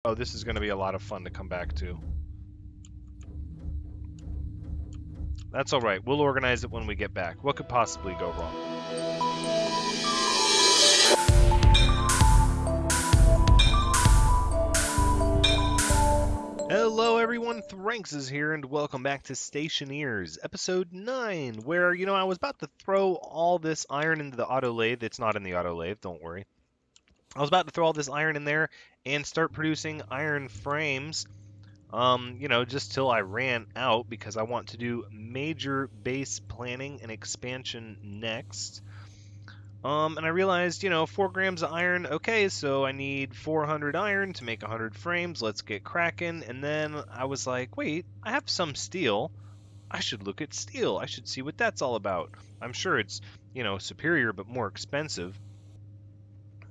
Oh, this is going to be a lot of fun to come back to. That's all right. We'll organize it when we get back. What could possibly go wrong? Hello everyone, Thranxes here, and welcome back to Stationeers, episode 9, where, I was about to throw all this iron into the autolathe. It's not in the autolathe, don't worry. I was about to throw all this iron in there and start producing iron frames, just till I ran out, because I want to do major base planning and expansion next. And I realized, 4 grams of iron, okay, so I need 400 iron to make 100 frames, let's get cracking. And then I was like, wait, I have some steel, I should look at steel, I should see what that's all about. I'm sure it's, superior but more expensive.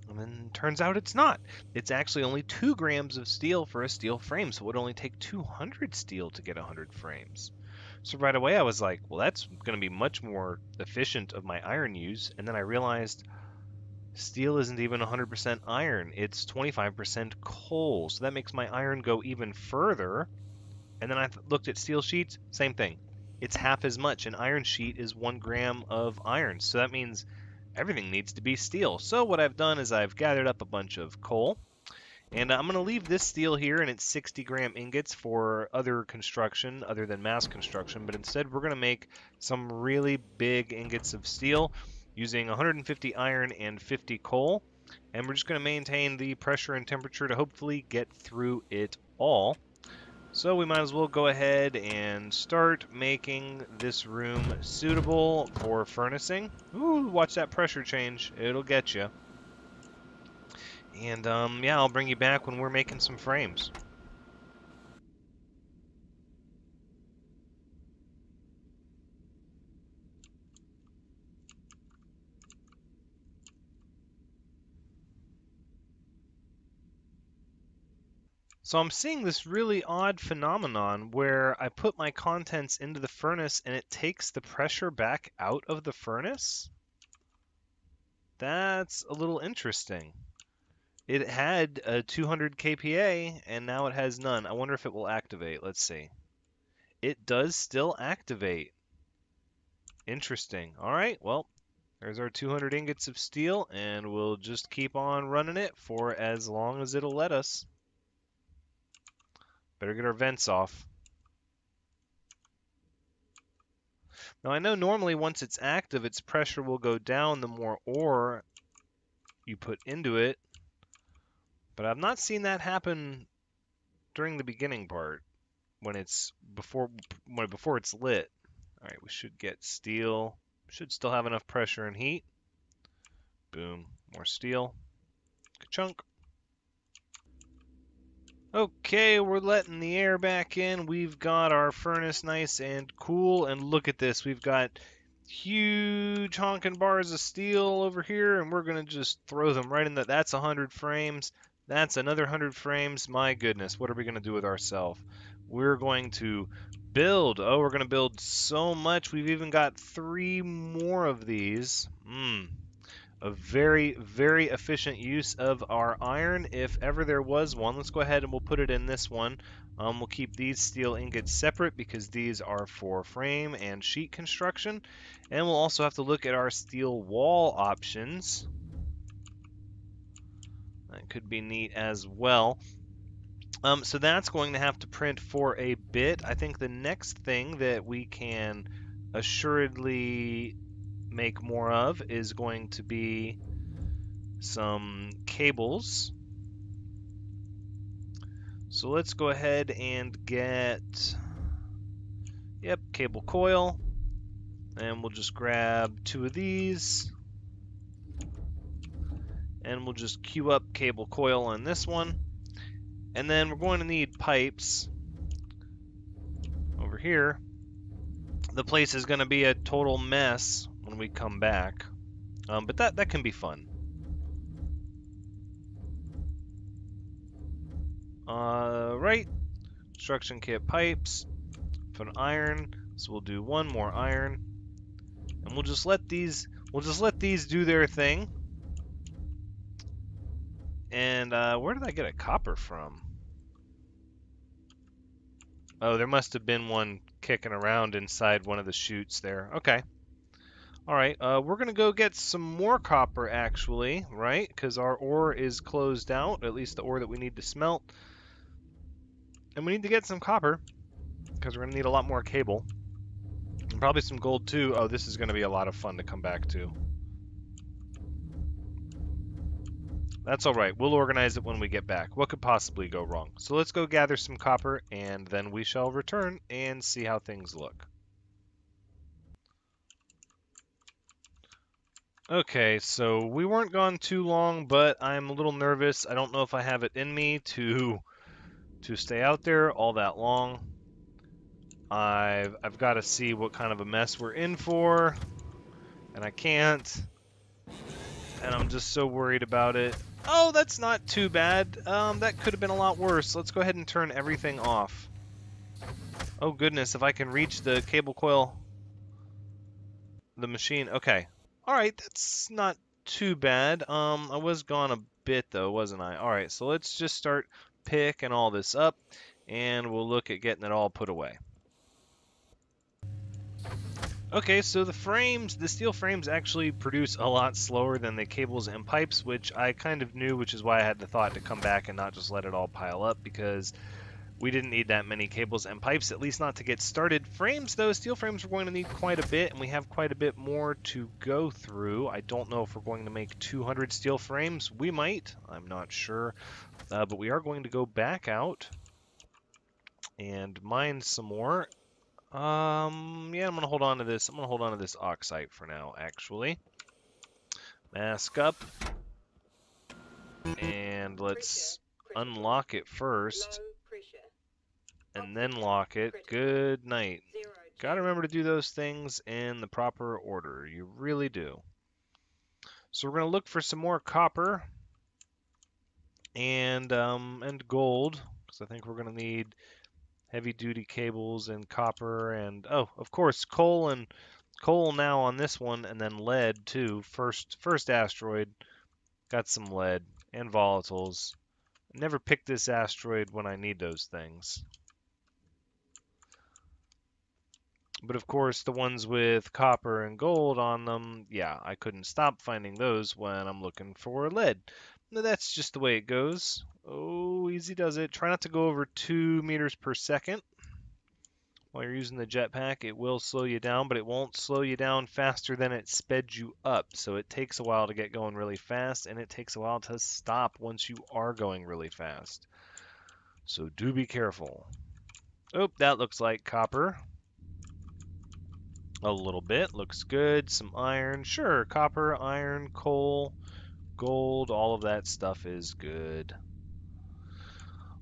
And then turns out it's not. It's actually only 2 grams of steel for a steel frame, so it would only take 200 steel to get 100 frames. So right away I was like, well, that's going to be much more efficient of my iron use. And then I realized steel isn't even 100% iron. It's 25% coal. So that makes my iron go even further. And then I looked at steel sheets, same thing. It's half as much. An iron sheet is 1 gram of iron. So that means everything needs to be steel. So what I've done is I've gathered up a bunch of coal. And I'm going to leave this steel here and its 60 gram ingots for other construction other than mass construction, but instead we're going to make some really big ingots of steel using 150 iron and 50 coal, and we're just going to maintain the pressure and temperature to hopefully get through it all. So we might as well go ahead and start making this room suitable for furnacing. Ooh, watch that pressure change. It'll get you. And, yeah, I'll bring you back when we're making some frames. So I'm seeing this really odd phenomenon where I put my contents into the furnace and it takes the pressure back out of the furnace. That's a little interesting. It had a 200 kPa and now it has none. I wonder if it will activate. Let's see. It does still activate. Interesting. All right, well, there's our 200 ingots of steel, and we'll just keep on running it for as long as it'll let us. Better get our vents off. Now I know normally once it's active, its pressure will go down the more ore you put into it, but I've not seen that happen during the beginning part when it's before it's lit. All right, we should get steel. Should still have enough pressure and heat. Boom, more steel. Ka-chunk. Okay, we're letting the air back in. We've got our furnace nice and cool, and look at this. We've got huge honking bars of steel over here, and we're going to just throw them right in that. That's 100 frames. That's another 100 frames. My goodness, what are we going to do with ourselves? We're going to build. Oh, we're going to build so much. We've even got 3 more of these. A very, very efficient use of our iron, if ever there was one. Let's go ahead and we'll put it in this one. We'll keep these steel ingots separate because these are for frame and sheet construction. And we'll also have to look at our steel wall options. That could be neat as well. So that's going to have to print for a bit. I think the next thing that we can assuredly make more of is going to be some cables. So let's go ahead and get, cable coil, and we'll just grab 2 of these, and we'll just queue up cable coil on this one. And then we're going to need pipes over here. The place is going to be a total mess when we come back, but that can be fun. Right, construction kit pipes, put iron. So we'll do 1 more iron, and we'll just let these do their thing. And where did I get a copper from? Oh, there must have been one kicking around inside one of the chutes there. Okay. All right, we're going to go get some more copper, actually, right? Because our ore is closed out, at least the ore that we need to smelt. And we need to get some copper, because we're going to need a lot more cable. And probably some gold, too. Oh, this is going to be a lot of fun to come back to. That's all right. We'll organize it when we get back. What could possibly go wrong? So let's go gather some copper, and then we shall return and see how things look. Okay, so we weren't gone too long, but I'm a little nervous. I don't know if I have it in me to stay out there all that long. I've got to see what kind of a mess we're in for, and I can't. And I'm just so worried about it. Oh, that's not too bad. That could have been a lot worse. Let's go ahead and turn everything off. Oh goodness, if I can reach the cable coil, the machine. Okay. All right, that's not too bad. I was gone a bit though, wasn't I? All right, so let's just start picking all this up, and we'll look at getting it all put away. Okay, so the steel frames actually produce a lot slower than the cables and pipes, which I kind of knew, which is why I had the thought to come back and not just let it all pile up, because we didn't need that many cables and pipes, at least not to get started. Frames, though, steel frames we're going to need quite a bit, and we have quite a bit more to go through. I don't know if we're going to make 200 steel frames. We might. I'm not sure. But we are going to go back out and mine some more. Yeah, I'm gonna hold on to this. I'm gonna hold on to this oxide for now, actually. Mask up. And let's unlock it first. And then lock it. Good night. Gotta remember to do those things in the proper order. You really do. So we're gonna look for some more copper and gold, because I think we're gonna need heavy-duty cables and copper and, oh, of course, coal now on this one, and then lead too. First asteroid got some lead and volatiles. Never pick this asteroid when I need those things. But of course, the ones with copper and gold on them, yeah, I couldn't stop finding those when I'm looking for lead. That's just the way it goes. Oh, easy does it. Try not to go over 2 meters per second. While you're using the jetpack, it will slow you down, but it won't slow you down faster than it sped you up. So it takes a while to get going really fast, and it takes a while to stop once you are going really fast. So do be careful. Oh, that looks like copper. A little bit. Looks good. Some iron. Sure, copper, iron, coal, gold, all of that stuff is good.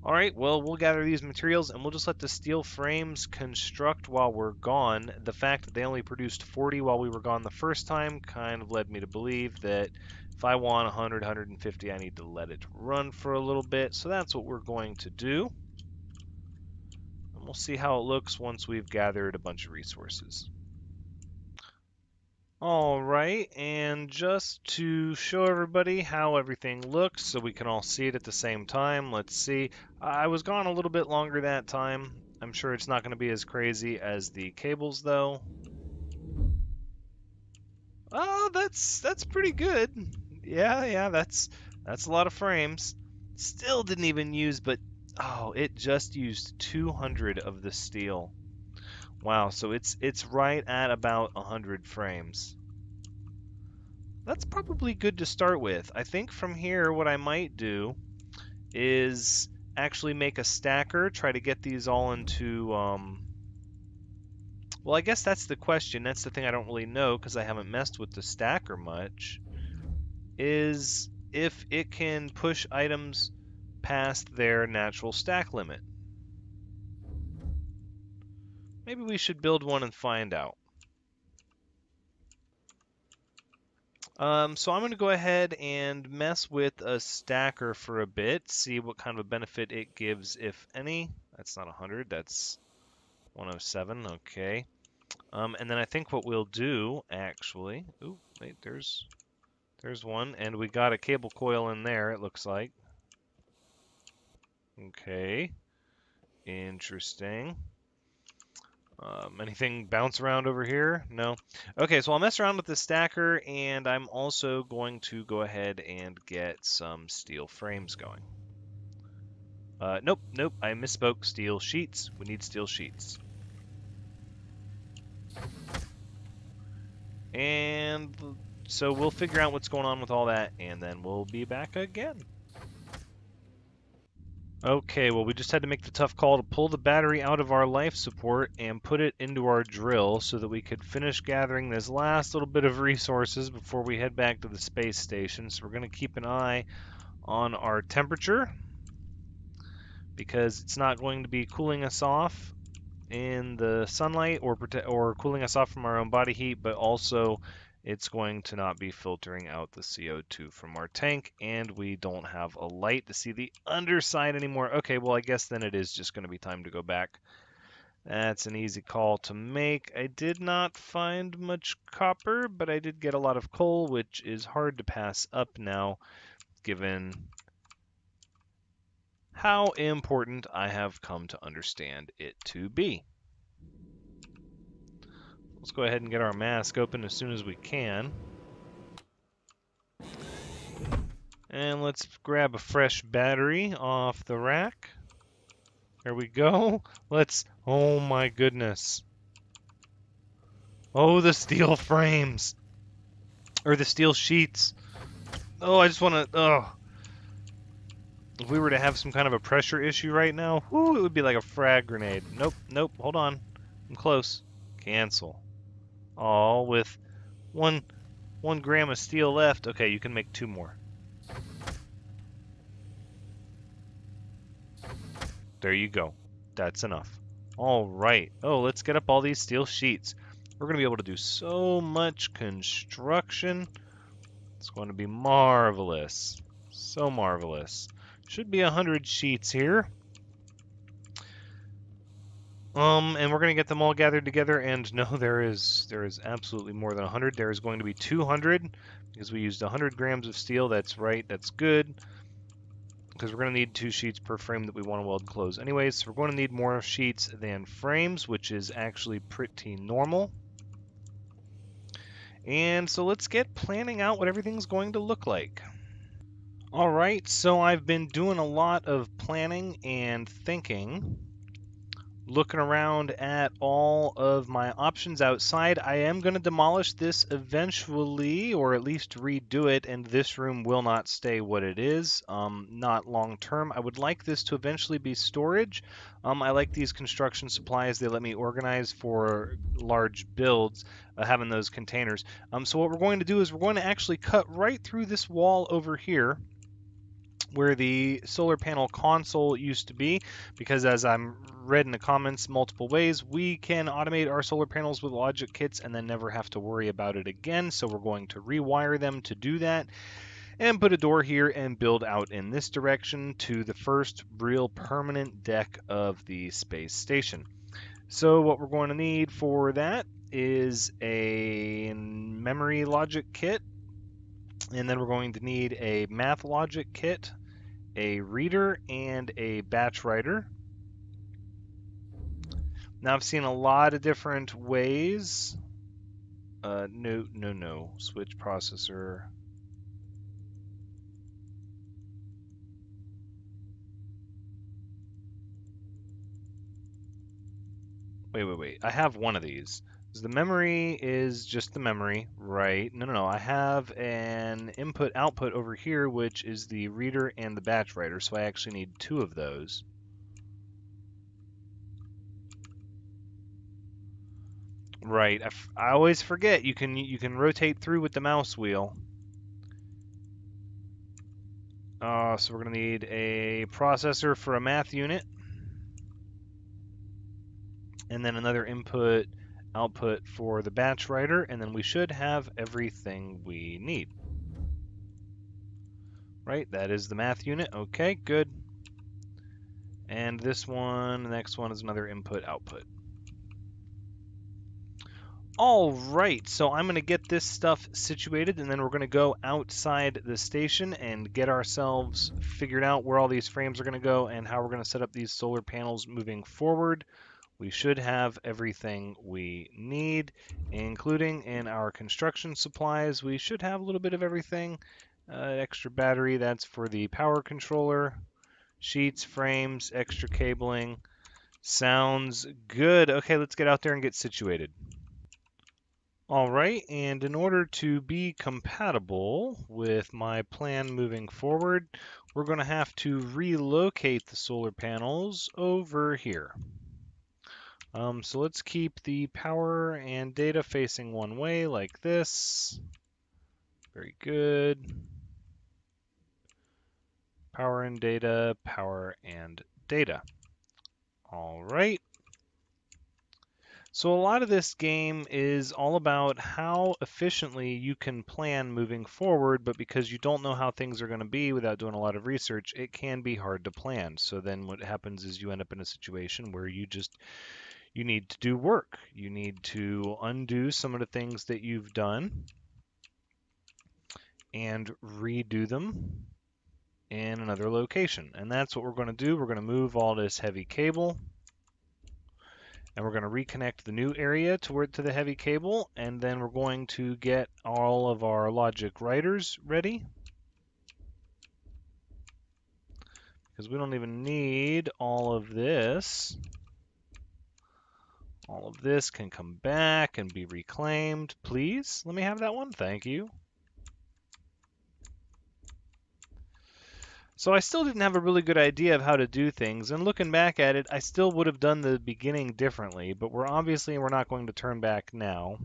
Alright, well, we'll gather these materials and we'll just let the steel frames construct while we're gone. The fact that they only produced 40 while we were gone the first time kind of led me to believe that if I want 100, 150, I need to let it run for a little bit. So that's what we're going to do. And we'll see how it looks once we've gathered a bunch of resources. Alright, and just to show everybody how everything looks so we can all see it at the same time, let's see. I was gone a little bit longer that time. I'm sure it's not going to be as crazy as the cables, though. Oh, that's pretty good. Yeah, that's a lot of frames. Still didn't even use, but oh, it just used 200 of the steel. Wow, so it's right at about 100 frames. That's probably good to start with. I think from here what I might do is actually make a stacker, try to get these all into, well, I guess that's the question. That's the thing I don't really know because I haven't messed with the stacker much, is if it can push items past their natural stack limit. Maybe we should build one and find out. So I'm going to go ahead and mess with a stacker for a bit, see what kind of a benefit it gives, if any. That's not 100, that's 107, okay. And then I think what we'll do, actually, ooh, wait, there's one, and we got a cable coil in there, it looks like. Okay. Interesting. Anything bounce around over here? No. Okay, so I'll mess around with the stacker, and I'm also going to go ahead and get some steel frames going. Nope, nope, I misspoke. Steel sheets. We need steel sheets. And so we'll figure out what's going on with all that, and then we'll be back again. Okay, well, we just had to make the tough call to pull the battery out of our life support and put it into our drill so that we could finish gathering this last little bit of resources before we head back to the space station. So we're going to keep an eye on our temperature because it's not going to be cooling us off in the sunlight or cooling us off from our own body heat, but also it's going to not be filtering out the CO2 from our tank, and we don't have a light to see the underside anymore. Okay, well, I guess then it is just going to be time to go back. That's an easy call to make. I did not find much copper, but I did get a lot of coal, which is hard to pass up now, given how important I have come to understand it to be. Let's go ahead and get our mask open as soon as we can. And let's grab a fresh battery off the rack. There we go. Oh my goodness. Oh, the steel frames. Or the steel sheets. Oh, I just want to, If we were to have some kind of a pressure issue right now, whoo, it would be like a frag grenade. Nope, nope, hold on. I'm close. Cancel. Oh, with one gram of steel left. Okay, you can make 2 more. There you go. That's enough. All right. Oh, let's get up all these steel sheets. We're going to be able to do so much construction. It's going to be marvelous. So marvelous. Should be 100 sheets here. And we're going to get them all gathered together, and no, there is absolutely more than 100. There is going to be 200, because we used 100 grams of steel. That's right, that's good, because we're going to need 2 sheets per frame that we want to weld close anyways, so we're going to need more sheets than frames, which is actually pretty normal. And so let's get planning out what everything's going to look like. Alright, so I've been doing a lot of planning and thinking. Looking around at all of my options outside, I am going to demolish this eventually, or at least redo it, and this room will not stay what it is, not long term. I would like this to eventually be storage. I like these construction supplies. They let me organize for large builds, having those containers. So what we're going to do is we're going to actually cut right through this wall over here, where the solar panel console used to be, because as I'm read in the comments multiple ways, we can automate our solar panels with logic kits and then never have to worry about it again. So we're going to rewire them to do that and put a door here and build out in this direction to the first real permanent deck of the space station. So what we're going to need for that is a memory logic kit, and then we're going to need a math logic kit, a reader, and a batch writer. Now I've seen a lot of different ways. No. Switch processor. Wait. I have one of these. The memory is just the memory, right? No. I have an input-output over here, which is the reader and the batch writer, so I actually need 2 of those. Right. I always forget you can rotate through with the mouse wheel. So we're going to need a processor for a math unit, and then another input output for the batch writer, and then we should have everything we need. Right, that is the math unit. Okay, good. And this one, the next one is another input output. All right, so I'm going to get this stuff situated, and then we're going to go outside the station and get ourselves figured out where all these frames are going to go and how we're going to set up these solar panels moving forward. We should have everything we need, including in our construction supplies. We should have a little bit of everything. Extra battery, that's for the power controller. Sheets, frames, extra cabling. Sounds good. Okay, let's get out there and get situated. All right, and in order to be compatible with my plan moving forward, we're going to have to relocate the solar panels over here. So let's keep the power and data facing one way like this. Very good. Power and data, power and data. All right. So a lot of this game is all about how efficiently you can plan moving forward, but because you don't know how things are going to be without doing a lot of research, it can be hard to plan. So then what happens is you end up in a situation where you need to do work. You need to undo some of the things that you've done and redo them in another location. And that's what we're going to do. We're going to move all this heavy cable, and we're going to reconnect the new area to the heavy cable, and then we're going to get all of our logic writers ready, because we don't even need all of this. All of this can come back and be reclaimed. Please, let me have that one. Thank you. So I still didn't have a really good idea of how to do things, and looking back at it, I still would have done the beginning differently, but we're not going to turn back now.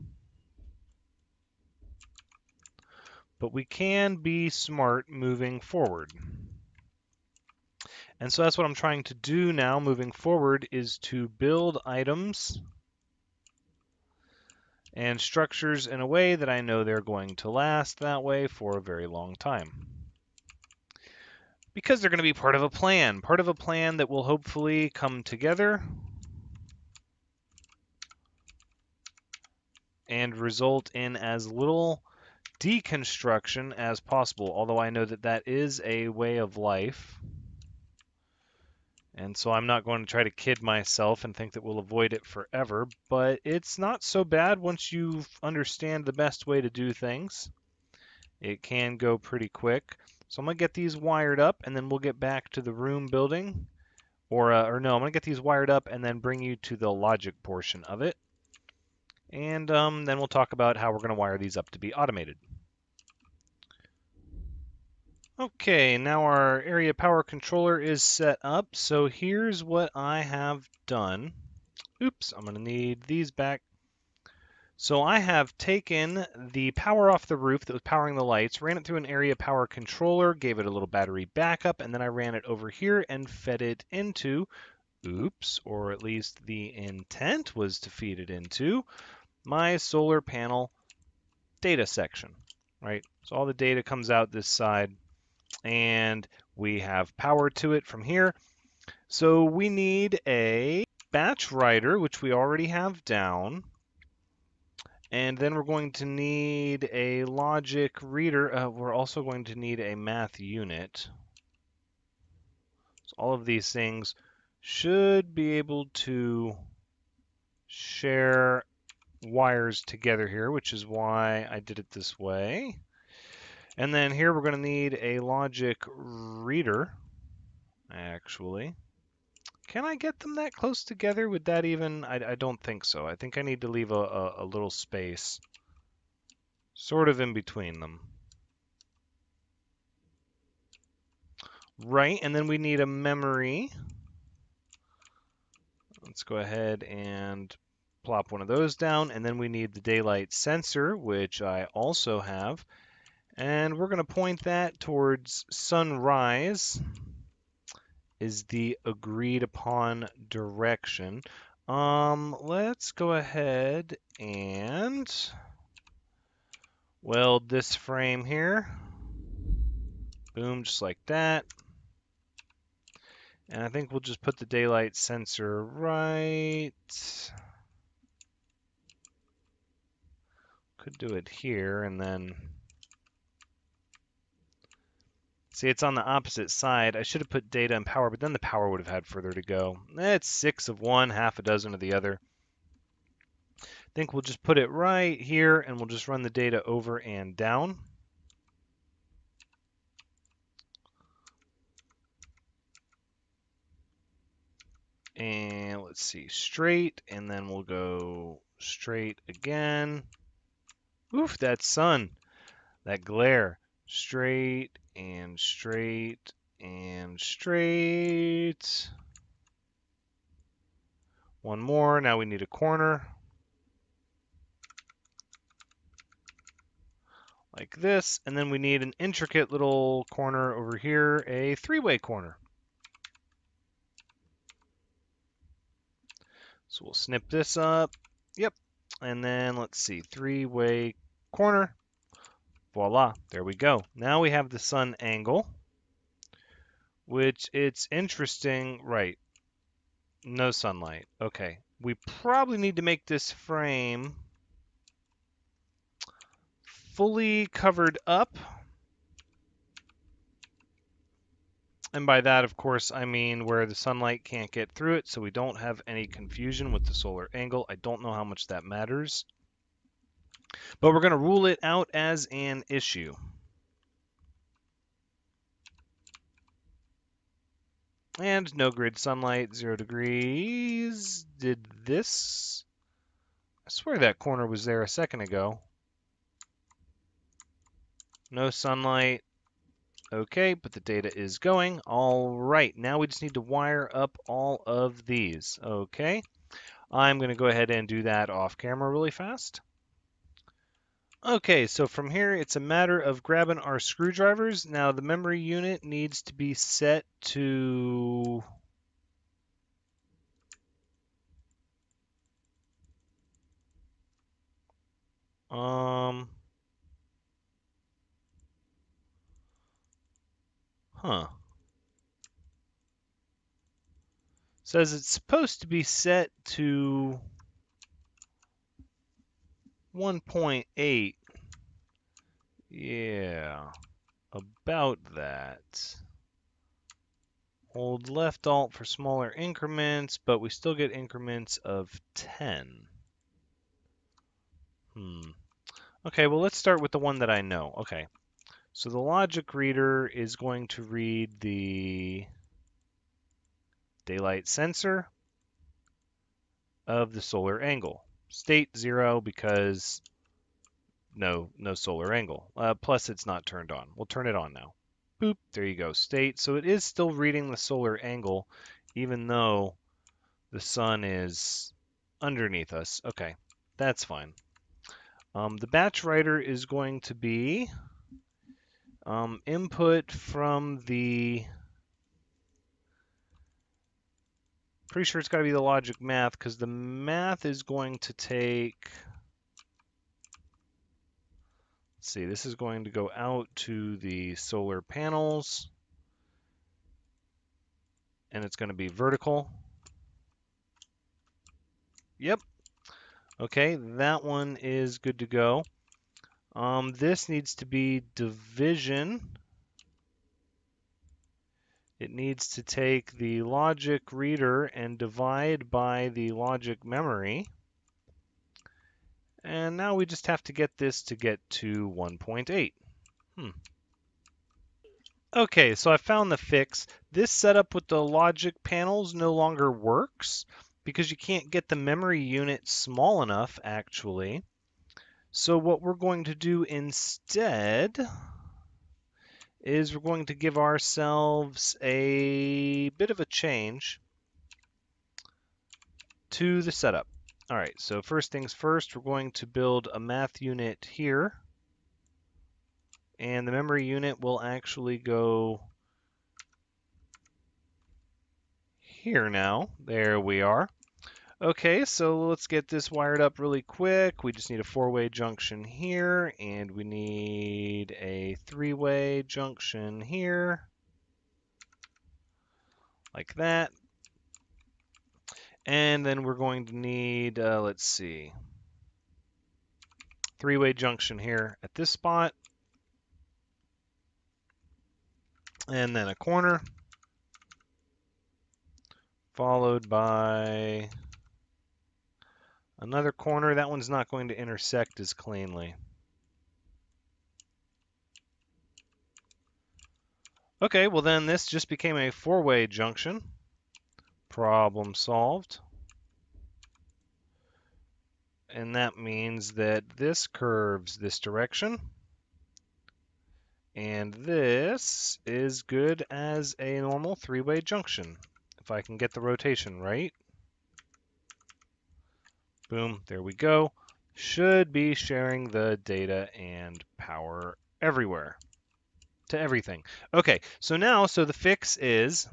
But we can be smart moving forward. And so that's what I'm trying to do now moving forward, is to build items and structures in a way that I know they're going to last that way for a very long time. Because they're going to be part of a plan that will hopefully come together and result in as little deconstruction as possible, although I know that that is a way of life. And so I'm not going to try to kid myself and think that we'll avoid it forever, but it's not so bad once you understand the best way to do things. It can go pretty quick. So I'm going to get these wired up, and then we'll get back to the room building. Or no, I'm going to get these wired up and then bring you to the logic portion of it. And then we'll talk about how we're going to wire these up to be automated. Okay, now our area power controller is set up. So here's what I have done. Oops, I'm going to need these back. So I have taken the power off the roof that was powering the lights, ran it through an area power controller, gave it a little battery backup, and then I ran it over here and fed it into, oops, or at least the intent was to feed it into, my solar panel data section, right? So all the data comes out this side, and we have power to it from here. So we need a batch writer, which we already have down. And then we're going to need a logic reader. We're also going to need a math unit. So all of these things should be able to share wires together here, which is why I did it this way. And then here we're going to need a logic reader, actually. Can I get them that close together? Would that even... I don't think so. I think I need to leave a little space sort of in between them. Right, and then we need a memory. Let's go ahead and plop one of those down, and then we need the daylight sensor, which I also have. And we're going to point that towards sunrise is the agreed upon direction. Let's go ahead and weld this frame here. Boom, just like that. And I think we'll just put the daylight sensor right Could do it here and then... See, it's on the opposite side. I should have put data and power, but then the power would have had further to go. It's 6 of one, half a dozen of the other. I think we'll just put it right here, and we'll just run the data over and down. And let's see, straight, and then we'll go straight again. Oof, that sun, that glare. Straight and straight and straight. One more. Now we need a corner. Like this. And then we need an intricate little corner over here, a three-way corner. So we'll snip this up. Yep. And then let's see, three-way corner. Voila, there we go. Now we have the sun angle, which it's interesting, right? No sunlight. Okay. We probably need to make this frame fully covered up. And by that, of course, I mean where the sunlight can't get through it, so we don't have any confusion with the solar angle. I don't know how much that matters. But we're going to rule it out as an issue. And no grid sunlight, 0 degrees. Did this? I swear that corner was there a second ago. No sunlight. Okay, but the data is going. All right, now we just need to wire up all of these. Okay, I'm going to go ahead and do that off camera really fast. Okay, so from here, it's a matter of grabbing our screwdrivers. Now, the memory unit needs to be set to... Says it's supposed to be set to 1.8. Yeah, about that. Hold left alt for smaller increments, but we still get increments of 10. Okay, well, let's start with the one that I know. Okay, so the logic reader is going to read the daylight sensor of the solar angle. State 0 because no solar angle. Plus, it's not turned on. We'll turn it on now. Boop, there you go, state. So it is still reading the solar angle, even though the sun is underneath us. Okay, that's fine. The batch writer is going to be input from the... Pretty sure it's got to be the logic math, because the math is going to take... Let's see, this is going to go out to the solar panels, and it's going to be vertical. Yep. Okay, that one is good to go. This needs to be division. It needs to take the logic reader and divide by the logic memory. And now we just have to get this to get to 1.8. Okay, so I found the fix. This setup with the logic panels no longer works because you can't get the memory unit small enough, actually. So what we're going to do instead is we're going to give ourselves a bit of a change to the setup. All right, so first things first, we're going to build a math unit here. And the memory unit will actually go here now. There we are. Okay, so let's get this wired up really quick. We just need a 4-way junction here, and we need a 3-way junction here. Like that. And then we're going to need, let's see, three-way junction here at this spot, and then a corner, followed by another corner. That one's not going to intersect as cleanly. Okay, well then this just became a four-way junction. Problem solved. And that means that this curves this direction. And this is good as a normal three-way junction, if I can get the rotation right. Boom, there we go. Should be sharing the data and power everywhere to everything. Okay, so now, the fix is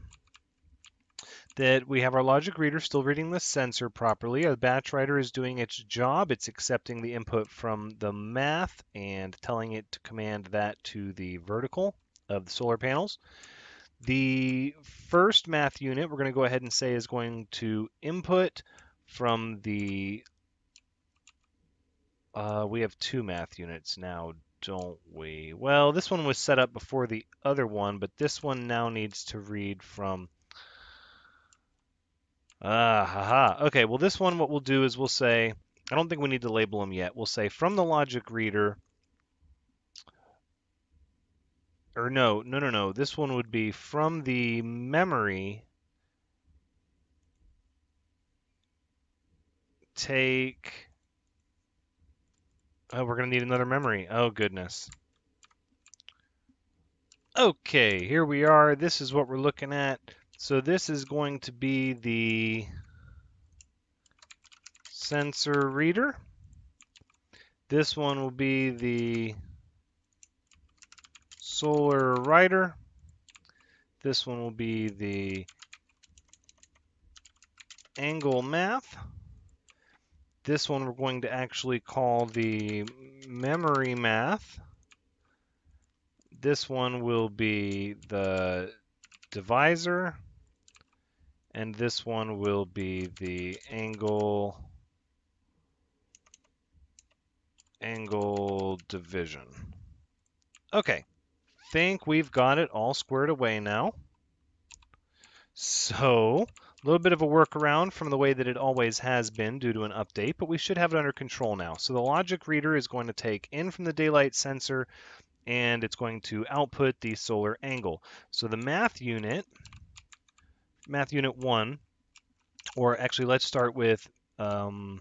that we have our logic reader still reading the sensor properly. Our batch writer is doing its job. It's accepting the input from the math and telling it to command that to the vertical of the solar panels. The first math unit we're going to go ahead and say is going to input from the we have two math units now, don't we? Well, this one was set up before the other one, but this one now needs to read from... Okay, well, this one, what we'll do is we'll say, I don't think we need to label them yet. We'll say from the logic reader, or no. This one would be from the memory, take... Oh, we're going to need another memory. Oh, goodness. Okay, here we are. This is what we're looking at. So this is going to be the sensor reader. This one will be the solar writer. This one will be the angle math. This one we're going to actually call the memory math. This one will be the divisor. And this one will be the angle division. Okay, think we've got it all squared away now. So, a little bit of a workaround from the way that it always has been due to an update, but we should have it under control now. So the logic reader is going to take in from the daylight sensor, and it's going to output the solar angle. So the math unit 1, or actually let's start with the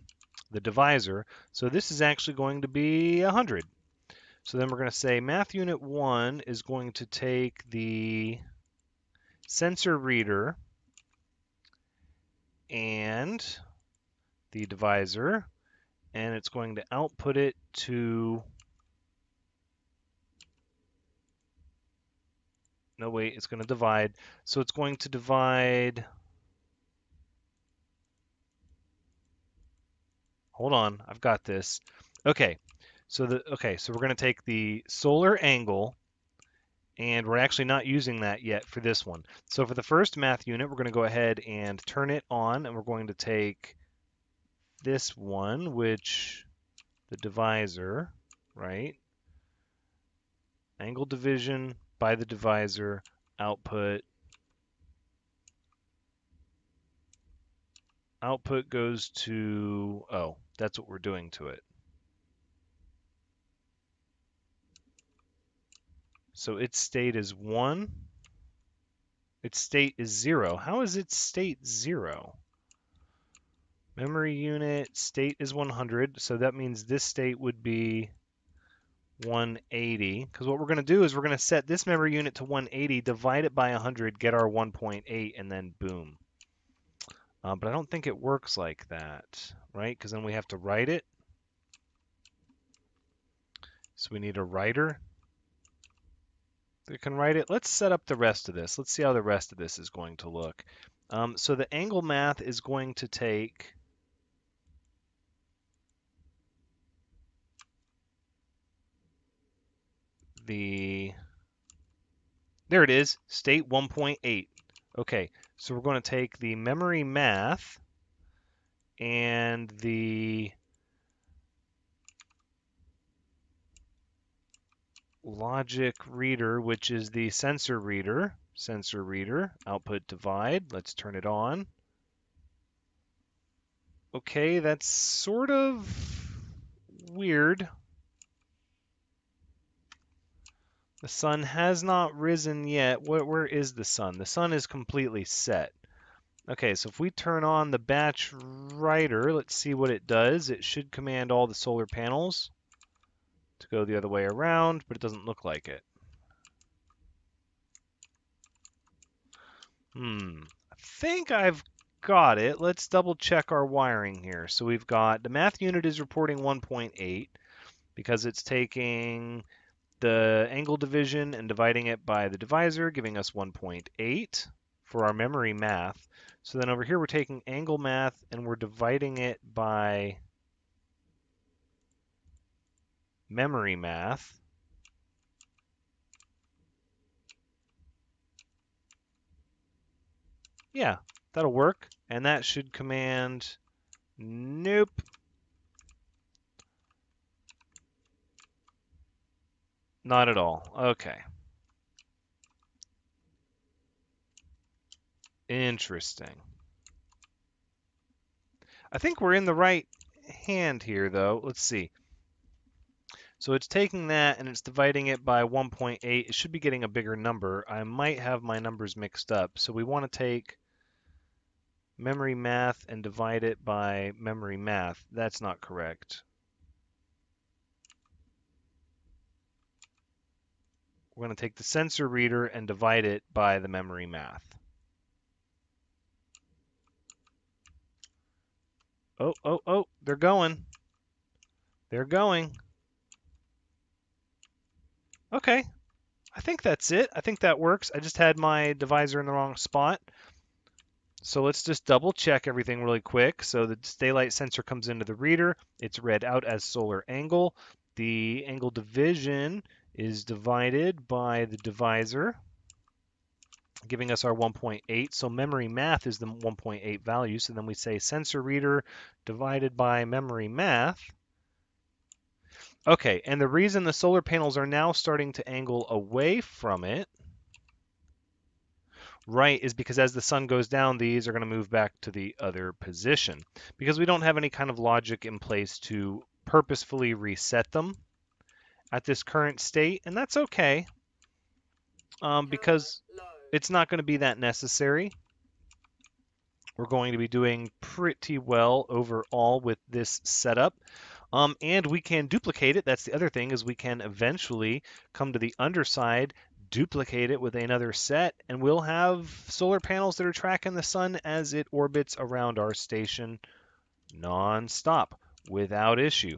divisor. So this is actually going to be 100. So then we're going to say math unit 1 is going to take the sensor reader and the divisor, and it's going to output it to... No, wait, it's going to divide. So it's going to divide... Hold on, I've got this. Okay, so we're going to take the solar angle, and we're actually not using that yet for this one. So for the first math unit, we're going to go ahead and turn it on, and we're going to take this one, which the divisor, right? Angle division by the divisor, output. Output goes to, oh, that's what we're doing to it. So its state is 1. Its state is 0. How is its state 0? Memory unit state is 100, so that means this state would be 180. Because what we're going to do is we're going to set this memory unit to 180, divide it by 100, get our 1.8, and then boom. But I don't think it works like that, right? Because then we have to write it. So we need a writer that can write it. Let's set up the rest of this. Let's see how the rest of this is going to look. So the angle math is going to take the... There it is, state 1.8. Okay, so we're going to take the memory math and the logic reader, which is the sensor reader. Sensor reader, output divide. Let's turn it on. Okay, that's sort of weird. The sun has not risen yet. Where is the sun? The sun is completely set. Okay, so if we turn on the batch writer, let's see what it does. It should command all the solar panels to go the other way around, but it doesn't look like it. I think I've got it. Let's double check our wiring here. So we've got the math unit is reporting 1.8 because it's taking the angle division and dividing it by the divisor, giving us 1.8 for our memory math. So then over here we're taking angle math and we're dividing it by memory math. Yeah, that'll work. And that should command, nope. Not at all. Okay. Interesting. I think we're in the right hand here, though. Let's see. So it's taking that and it's dividing it by 1.8. It should be getting a bigger number. I might have my numbers mixed up. So we want to take memory math and divide it by memory math. That's not correct. We're going to take the sensor reader and divide it by the memory math. Oh, they're going. They're going. Okay, I think that's it. I think that works. I just had my divisor in the wrong spot. So let's just double check everything really quick. So the daylight sensor comes into the reader. It's read out as solar angle. The angle division is divided by the divisor, giving us our 1.8. So memory math is the 1.8 value. So then we say sensor reader divided by memory math. Okay, and the reason the solar panels are now starting to angle away from it, right, is because as the sun goes down, these are going to move back to the other position. Because we don't have any kind of logic in place to purposefully reset them at this current state, and that's okay, because it's not going to be that necessary. We're going to be doing pretty well overall with this setup. And we can duplicate it. That's the other thing, is we can eventually come to the underside, duplicate it with another set, and we'll have solar panels that are tracking the sun as it orbits around our station non-stop without issue.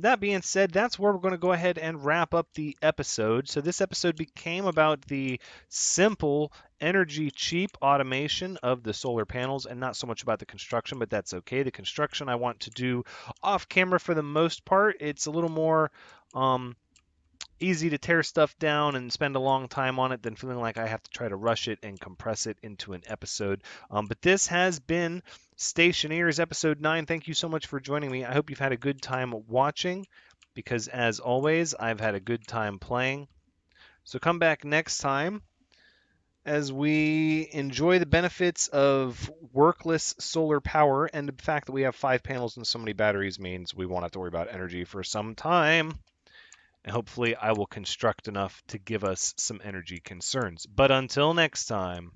That being said, that's where we're going to go ahead and wrap up the episode. So this episode became about the simple, energy cheap automation of the solar panels and not so much about the construction, but that's okay. The construction I want to do off camera for the most part. It's a little more easy to tear stuff down and spend a long time on it than feeling like I have to try to rush it and compress it into an episode. But this has been Stationeers episode 9. Thank you so much for joining me. I hope you've had a good time watching, because as always, I've had a good time playing. So come back next time as we enjoy the benefits of workless solar power, and the fact that we have 5 panels and so many batteries means we won't have to worry about energy for some time. And hopefully I will construct enough to give us some energy concerns. But until next time,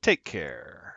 take care.